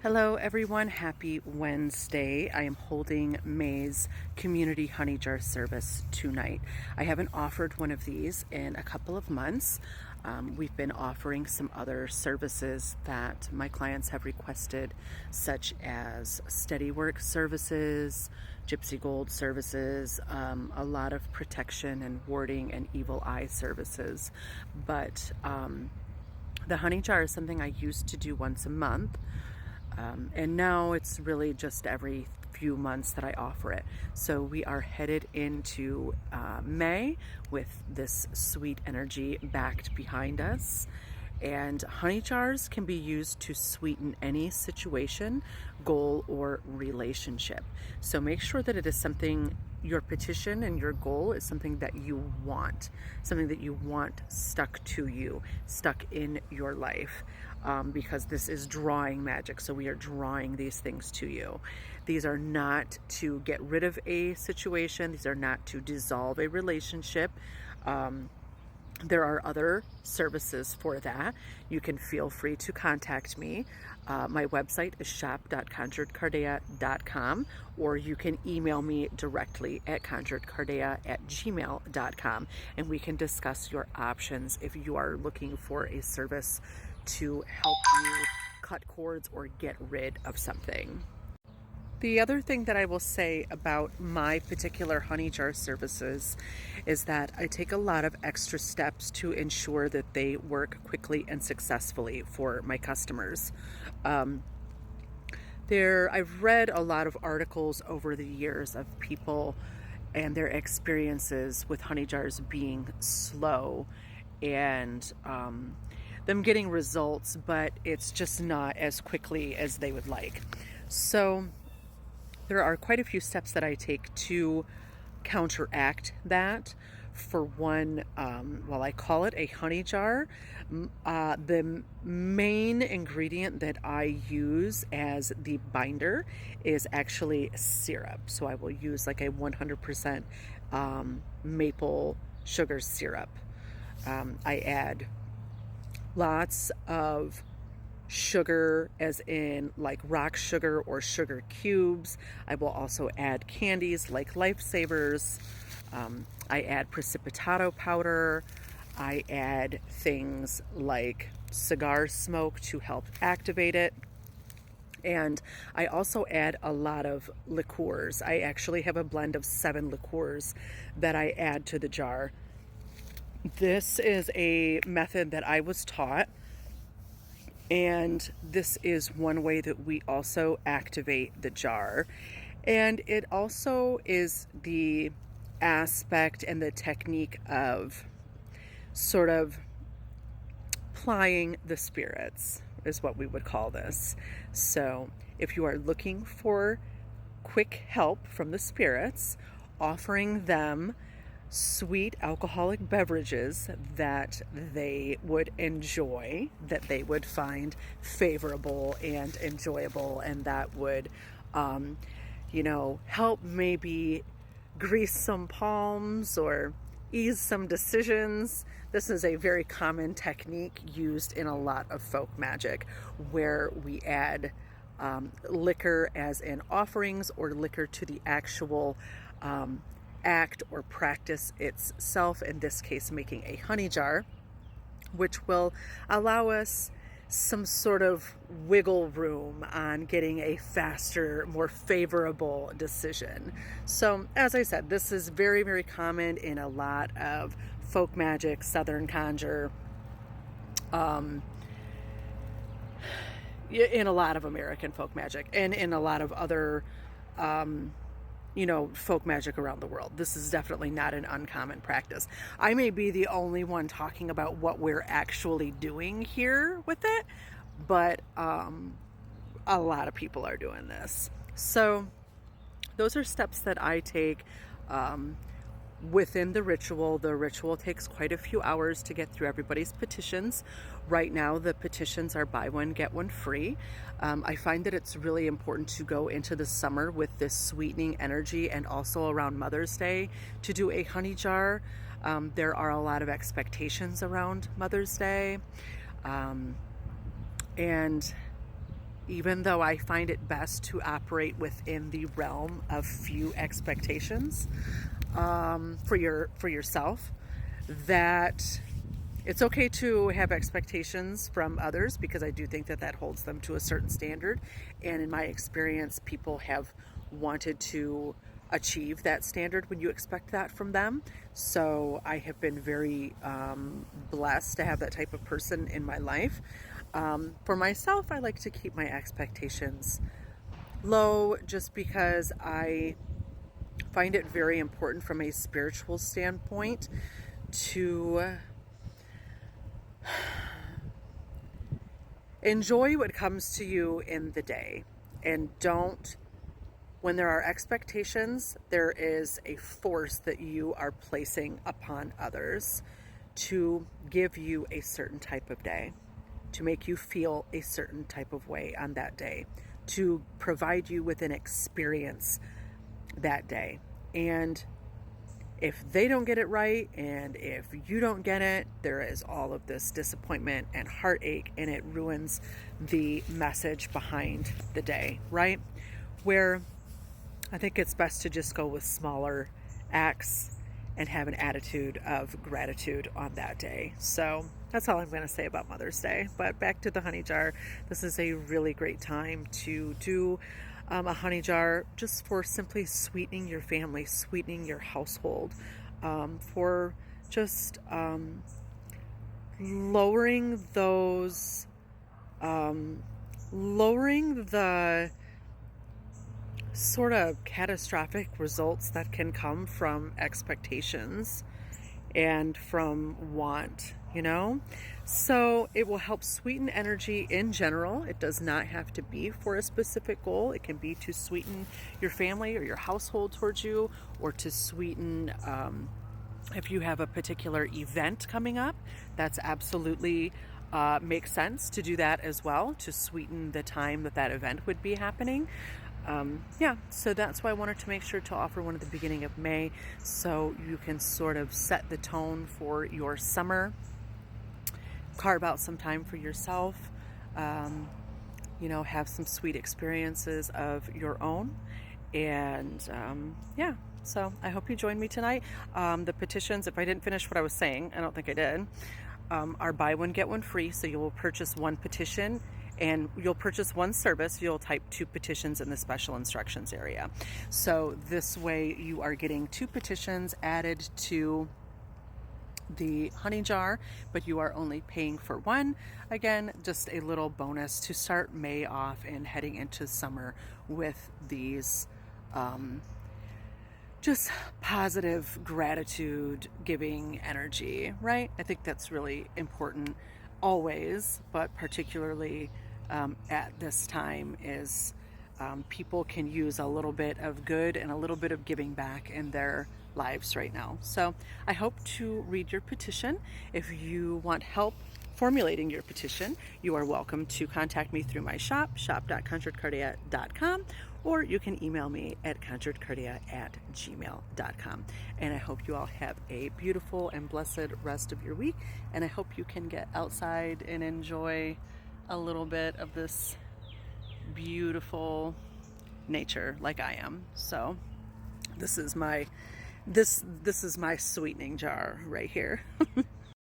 Hello everyone, happy Wednesday. I am holding May's community honey jar service tonight. I haven't offered one of these in a couple of months. We've been offering some other services that my clients have requested, such as steady work services, gypsy gold services, a lot of protection and warding and evil eye services. But the honey jar is something I used to do once a month. And now it's really just every few months that I offer it. So we are headed into May with this sweet energy backed behind us. And honey jars can be used to sweeten any situation, goal, or relationship. So make sure that it is something, your petition and your goal is something that you want stuck to you, stuck in your life, because this is drawing magic. So we are drawing these things to you. These are not to get rid of a situation. These are not to dissolve a relationship. There are other services for that. You can feel free to contact me. My website is shop.conjuredcardea.com, or you can email me directly at conjuredcardea@gmail.com, and we can discuss your options if you are looking for a service to help you cut cords or get rid of something. The other thing that I will say about my particular honey jar services is that I take a lot of extra steps to ensure that they work quickly and successfully for my customers. I've read a lot of articles over the years of people and their experiences with honey jars being slow and them getting results, but it's just not as quickly as they would like. So there are quite a few steps that I take to counteract that. For one, while I call it a honey jar, the main ingredient that I use as the binder is actually syrup. So I will use like a 100% maple sugar syrup. I add lots of sugar, as in like rock sugar or sugar cubes. I will also add candies like lifesavers. I add precipitato powder. I add things like cigar smoke to help activate it. And I also add a lot of liqueurs. I actually have a blend of 7 liqueurs that I add to the jar. This is a method that I was taught, and this is one way that we also activate the jar. And it also is the aspect and the technique of sort of plying the spirits, is what we would call this. So if you are looking for quick help from the spirits, offering them sweet alcoholic beverages that they would enjoy, that they would find favorable and enjoyable, and that would help maybe grease some palms or ease some decisions. This is a very common technique used in a lot of folk magic, where we add liquor as in offerings, or liquor to the actual act or practice itself, in this case making a honey jar, which will allow us some sort of wiggle room on getting a faster, more favorable decision. So as I said, this is very, very common in a lot of folk magic, southern conjure, in a lot of American folk magic, and in a lot of other folk magic around the world. This is definitely not an uncommon practice. I may be the only one talking about what we're actually doing here with it, but a lot of people are doing this. So those are steps that I take within the ritual. The ritual takes quite a few hours to get through everybody's petitions. Right now, the petitions are buy one, get one free. I find that it's really important to go into the summer with this sweetening energy, and also around Mother's Day to do a honey jar. There are a lot of expectations around Mother's Day. And even though I find it best to operate within the realm of few expectations for yourself, that it's okay to have expectations from others, because I do think that that holds them to a certain standard. And in my experience, people have wanted to achieve that standard when you expect that from them. So I have been very blessed to have that type of person in my life. For myself, I like to keep my expectations low, just because I find it very important from a spiritual standpoint to enjoy what comes to you in the day, and don't, when there are expectations, there is a force that you are placing upon others to give you a certain type of day, to make you feel a certain type of way on that day, to provide you with an experience that day. And if they don't get it right, and if you don't get it, there is all of this disappointment and heartache, and it ruins the message behind the day, right? Where I think it's best to just go with smaller acts and have an attitude of gratitude on that day. So that's all I'm going to say about Mother's Day. But back to the honey jar. This is a really great time to do a honey jar, just for simply sweetening your family, sweetening your household, for just lowering those, lowering the sort of catastrophic results that can come from expectations and from want, you know? So it will help sweeten energy in general. It does not have to be for a specific goal. It can be to sweeten your family or your household towards you, or to sweeten, if you have a particular event coming up, that's absolutely makes sense to do that as well, to sweeten the time that that event would be happening. So that's why I wanted to make sure to offer one at the beginning of May, so you can sort of set the tone for your summer, carve out some time for yourself, have some sweet experiences of your own. And so I hope you join me tonight. The petitions, if I didn't finish what I was saying, I don't think I did, are buy one, get one free. So you will purchase one petition, and you'll purchase one service. You'll type 2 petitions in the special instructions area. So this way you are getting 2 petitions added to the honey jar, but you are only paying for one. Again, just a little bonus to start May off and heading into summer with these just positive gratitude giving energy, right? I think that's really important always, but particularly at this time, is people can use a little bit of good and a little bit of giving back in their lives right now. So I hope to read your petition. If you want help formulating your petition, you are welcome to contact me through my shop.conjuredcardea.com, or you can email me at conjuredcardea@gmail.com. And I hope you all have a beautiful and blessed rest of your week, and I hope you can get outside and enjoy a little bit of this beautiful nature like I am. So this is my sweetening jar right here.